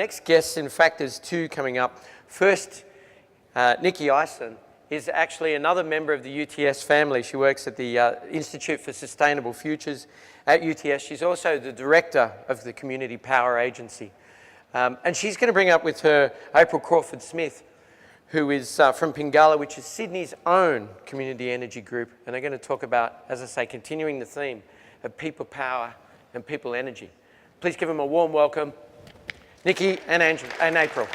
next guests, in fact, there's two coming up. First, Nicky Ison is actually another member of the UTS family. She works at the Institute for Sustainable Futures at UTS. She's also the director of the Community Power Agency. And she's going to bring up with her April Crawford-Smith, who is from Pingala, which is Sydney's own community energy group. And they're going to talk about, as I say, continuing the theme of people power and people energy. Please give them a warm welcome, Nicky and April.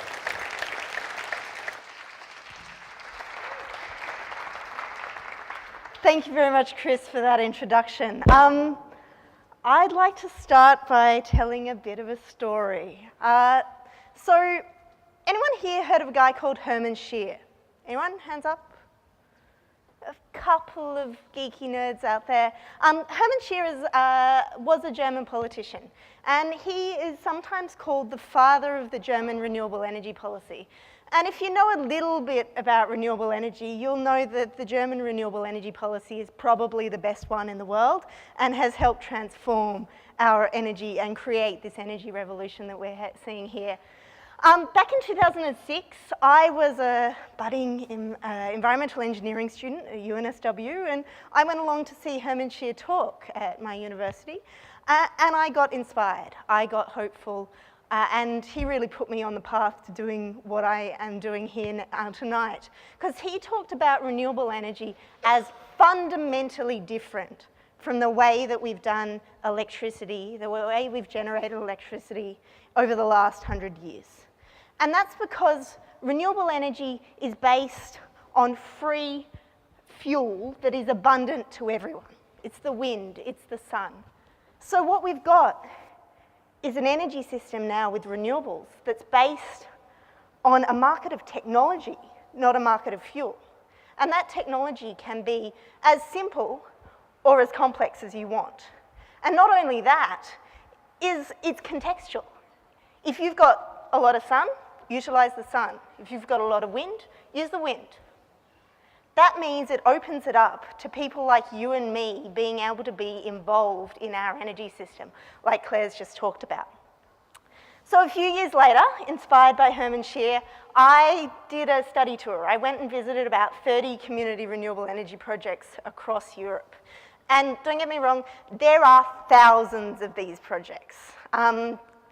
Thank you very much, Chris, for that introduction. I'd like to start by telling a bit of a story. So, anyone here heard of a guy called Hermann Scheer? Anyone? Hands up? A couple of geeky nerds out there. Hermann Scheer was a German politician, and he is sometimes called the father of the German renewable energy policy. And if you know a little bit about renewable energy, you'll know that the German renewable energy policy is probably the best one in the world and has helped transform our energy and create this energy revolution that we're seeing here. Back in 2006, I was a budding environmental engineering student at UNSW, and I went along to see Hermann Scheer talk at my university, and I got inspired, I got hopeful, and he really put me on the path to doing what I am doing here tonight, because he talked about renewable energy as fundamentally different from the way that we've done electricity, the way we've generated electricity over the last 100 years. And that's because renewable energy is based on free fuel that is abundant to everyone. It's the wind, it's the sun. So what we've got is an energy system now with renewables that's based on a market of technology, not a market of fuel. And that technology can be as simple or as complex as you want. And not only that, it's contextual. If you've got a lot of sun, utilize the sun. If you've got a lot of wind, use the wind. That means it opens it up to people like you and me being able to be involved in our energy system, like Claire's just talked about. So a few years later, inspired by Hermann Scheer, I did a study tour. I went and visited about 30 community renewable energy projects across Europe. And don't get me wrong, there are thousands of these projects.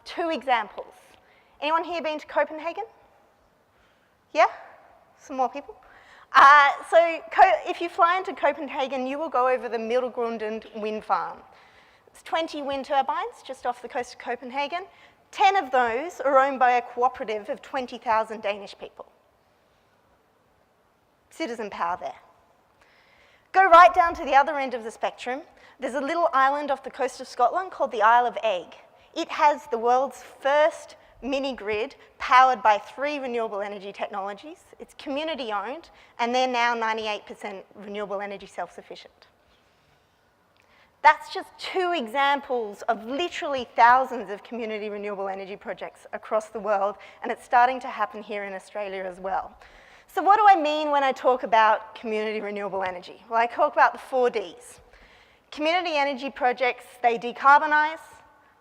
Two examples. Anyone here been to Copenhagen? Yeah? Some more people? So if you fly into Copenhagen, you will go over the Middelgrunden wind farm. It's 20 wind turbines just off the coast of Copenhagen. 10 of those are owned by a cooperative of 20,000 Danish people. Citizen power there. Go right down to the other end of the spectrum. There's a little island off the coast of Scotland called the Isle of Egg. It has the world's first mini-grid powered by 3 renewable energy technologies. It's community-owned, and they're now 98% renewable energy self-sufficient. That's just 2 examples of literally thousands of community renewable energy projects across the world, and it's starting to happen here in Australia as well. So what do I mean when I talk about community renewable energy? Well, I talk about the 4 Ds. Community energy projects, they decarbonise,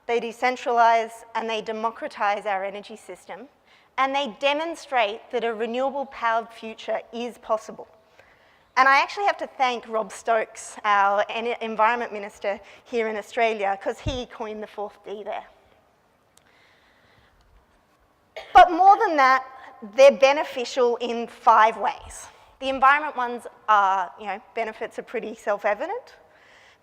they decentralise, and they democratise our energy system, and they demonstrate that a renewable-powered future is possible. And I actually have to thank Rob Stokes, our Environment Minister here in Australia, because he coined the 4th D there. But more than that, they're beneficial in 5 ways. The environment ones are, benefits are pretty self-evident.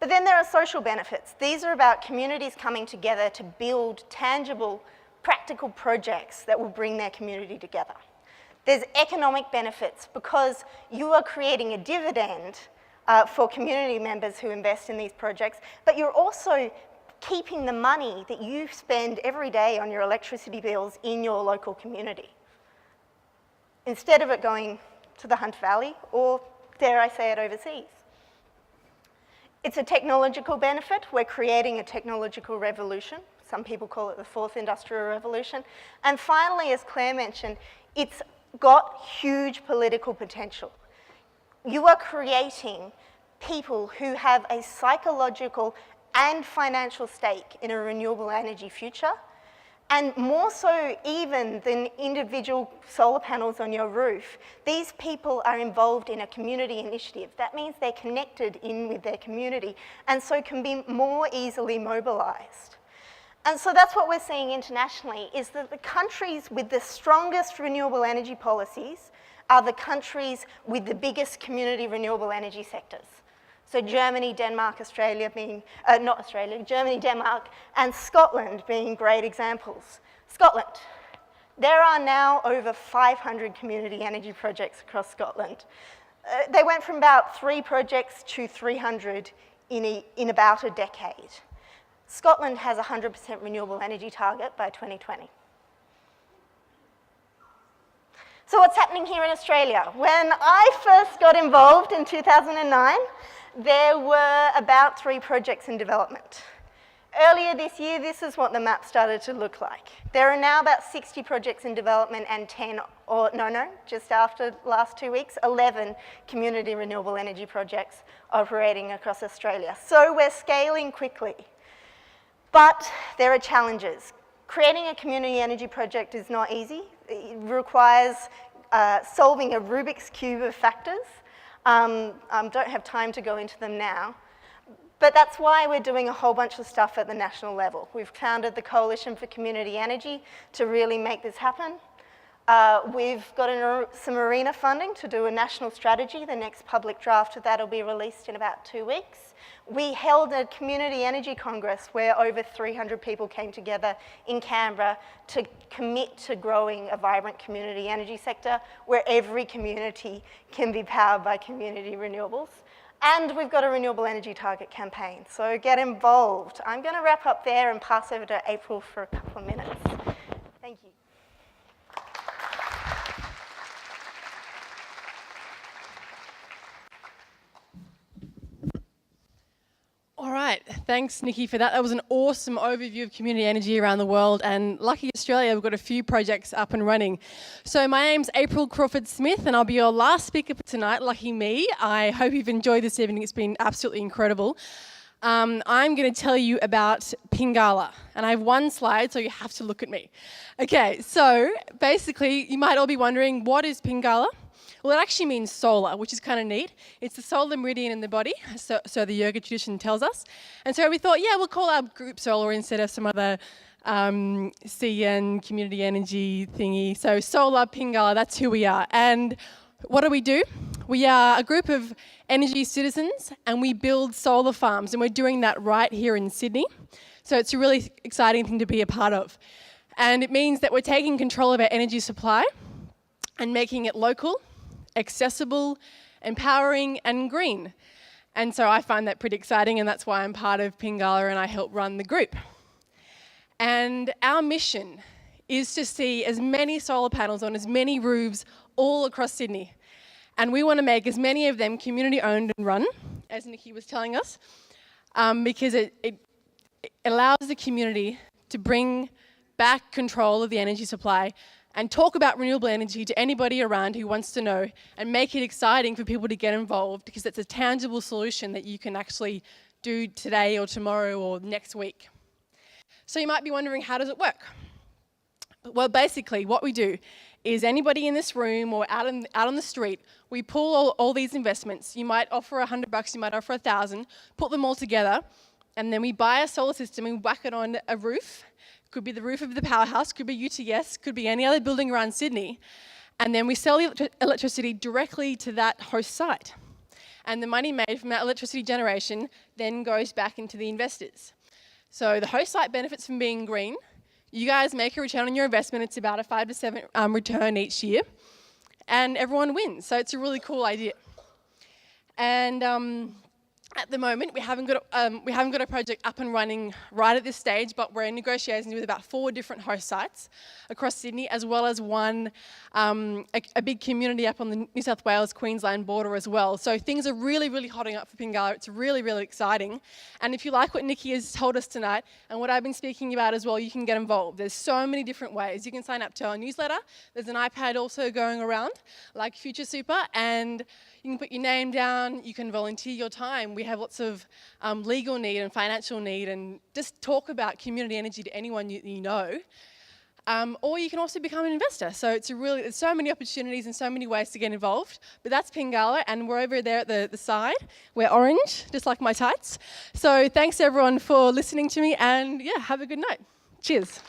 But then there are social benefits. These are about communities coming together to build tangible, practical projects that will bring their community together. There's economic benefits because you are creating a dividend for community members who invest in these projects, but you're also keeping the money that you spend every day on your electricity bills in your local community, instead of it going to the Hunt Valley or, dare I say it, overseas. It's a technological benefit. We're creating a technological revolution. Some people call it the 4th Industrial Revolution. And finally, as Claire mentioned, it's got huge political potential. You are creating people who have a psychological and financial stake in a renewable energy future, And more so even than individual solar panels on your roof, these people are involved in a community initiative. That means they're connected in with their community and so can be more easily mobilised. And so that's what we're seeing internationally, is that the countries with the strongest renewable energy policies are the countries with the biggest community renewable energy sectors. So Germany, Denmark, Australia being, not Australia, Germany, Denmark, and Scotland being great examples. Scotland, there are now over 500 community energy projects across Scotland. They went from about 3 projects to 300 in about a decade. Scotland has a 100% renewable energy target by 2020. So what's happening here in Australia? When I first got involved in 2009, there were about 3 projects in development. Earlier this year, this is what the map started to look like. There are now about 60 projects in development and just after the last 2 weeks, 11 community renewable energy projects operating across Australia. So we're scaling quickly. But there are challenges. Creating a community energy project is not easy. It requires solving a Rubik's Cube of factors. Don't have time to go into them now. But that's why we're doing a whole bunch of stuff at the national level. We've founded the Coalition for Community Energy to really make this happen. We've got some arena funding to do a national strategy. The next public draft of that will be released in about 2 weeks. We held a community energy congress where over 300 people came together in Canberra to commit to growing a vibrant community energy sector where every community can be powered by community renewables. And we've got a renewable energy target campaign, so get involved. I'm going to wrap up there and pass over to April for a couple of minutes. Thank you. All right, thanks Nikki for that. That was an awesome overview of community energy around the world, and lucky Australia, we've got a few projects up and running. So my name's April Crawford-Smith and I'll be your last speaker for tonight, lucky me. I hope you've enjoyed this evening, it's been absolutely incredible. I'm going to tell you about Pingala, and I have 1 slide, so you have to look at me. Okay, so basically, you might all be wondering, what is Pingala? Well, it actually means solar, which is kind of neat. It's the solar meridian in the body, so the yoga tradition tells us. And so we thought, yeah, we'll call our group solar instead of some other CN, community energy thingy. So solar, Pingala, that's who we are. And what do? We are a group of energy citizens, and we build solar farms, and we're doing that right here in Sydney. So it's a really exciting thing to be a part of. And it means that we're taking control of our energy supply and making it local, accessible, empowering, and green. And so I find that pretty exciting, and that's why I'm part of Pingala and I help run the group. And our mission is to see as many solar panels on as many roofs all across Sydney. And we want to make as many of them community owned and run, as Nikki was telling us, because it allows the community to bring back control of the energy supply and talk about renewable energy to anybody around who wants to know, and make it exciting for people to get involved, because it's a tangible solution that you can actually do today or tomorrow or next week. So you might be wondering, how does it work? Well, basically what we do is anybody in this room or out on the street, we pull all these investments. You might offer $100, you might offer 1,000, put them all together, and then we buy a solar system and whack it on a roof. Could be the roof of the powerhouse, could be UTS, could be any other building around Sydney. And then we sell the electricity directly to that host site. And the money made from that electricity generation then goes back into the investors. So the host site benefits from being green. You guys make a return on your investment. It's about a 5 to 7 return each year. And everyone wins. So it's a really cool idea. And at the moment, we haven't got a project up and running right at this stage, but we're in negotiations with about 4 different host sites across Sydney, as well as one, a big community up on the New South Wales-Queensland border as well. So things are really, really hotting up for Pingala. It's really, really exciting. And if you like what Nikki has told us tonight, and what I've been speaking about as well, you can get involved. There's so many different ways. You can sign up to our newsletter. There's an iPad also going around, like Future Super, and you can put your name down. You can volunteer your time we have lots of legal need and financial need, and just talk about community energy to anyone you know. Or you can also become an investor. So there's so many opportunities and so many ways to get involved. But that's Pingala, and we're over there at the side. We're orange, just like my tights. So thanks everyone for listening to me, and yeah, have a good night. Cheers.